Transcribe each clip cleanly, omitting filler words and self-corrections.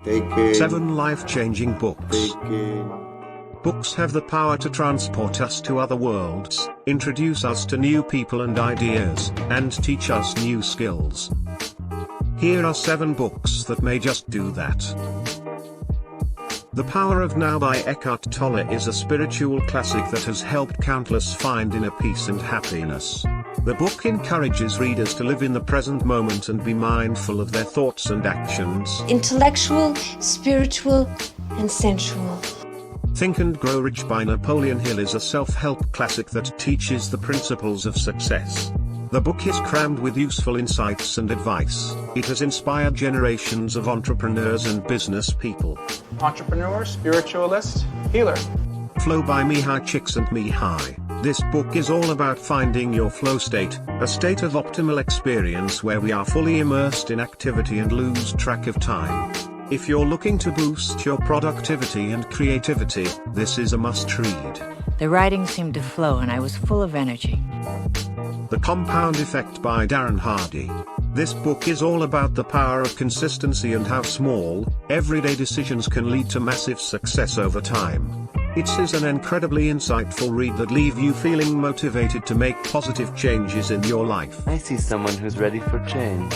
7 life-changing books. Books have the power to transport us to other worlds, introduce us to new people and ideas, and teach us new skills. Here are 7 books that may just do that. The Power of Now by Eckhart Tolle is a spiritual classic that has helped countless find inner peace and happiness. The book encourages readers to live in the present moment and be mindful of their thoughts and actions. Intellectual, spiritual, and sensual. Think and Grow Rich by Napoleon Hill is a self-help classic that teaches the principles of success. The book is crammed with useful insights and advice. It has inspired generations of entrepreneurs and business people. Entrepreneur, spiritualist, healer. Flow by Mihai Csikszentmihalyi. This book is all about finding your flow state, a state of optimal experience where we are fully immersed in activity and lose track of time. If you're looking to boost your productivity and creativity, this is a must-read. The writing seemed to flow and I was full of energy. The Compound Effect by Darren Hardy. This book is all about the power of consistency and how small, everyday decisions can lead to massive success over time. It is an incredibly insightful read that leaves you feeling motivated to make positive changes in your life. I see someone who's ready for change.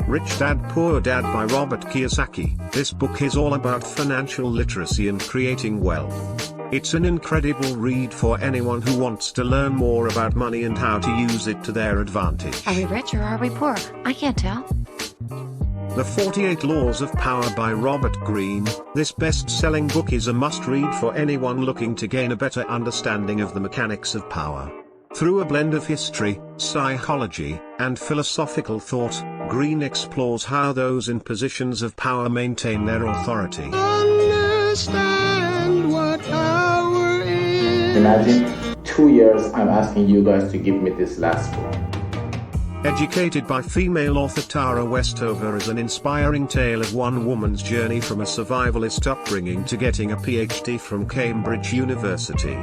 Rich Dad Poor Dad by Robert Kiyosaki. This book is all about financial literacy and creating wealth. It's an incredible read for anyone who wants to learn more about money and how to use it to their advantage. Are we rich or are we poor? I can't tell. The 48 Laws of Power by Robert Greene. This best-selling book is a must-read for anyone looking to gain a better understanding of the mechanics of power. Through a blend of history, psychology, and philosophical thought, Greene explores how those in positions of power maintain their authority. Understand what power is. Imagine 2 years I'm asking you guys to give me this last book. Educated by female author Tara Westover is an inspiring tale of one woman's journey from a survivalist upbringing to getting a PhD from Cambridge University.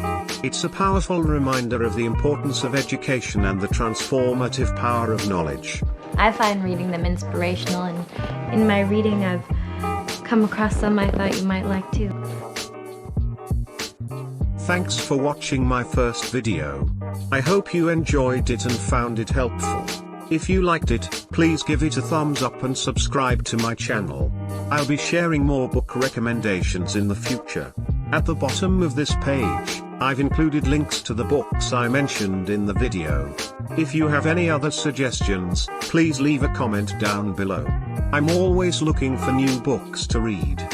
It's a powerful reminder of the importance of education and the transformative power of knowledge. I find reading them inspirational, and in my reading I've come across some I thought you might like too. Thanks for watching my first video. I hope you enjoyed it and found it helpful. If you liked it, please give it a thumbs up and subscribe to my channel. I'll be sharing more book recommendations in the future. At the bottom of this page, I've included links to the books I mentioned in the video. If you have any other suggestions, please leave a comment down below. I'm always looking for new books to read.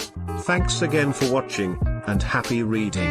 Thanks again for watching, and happy reading.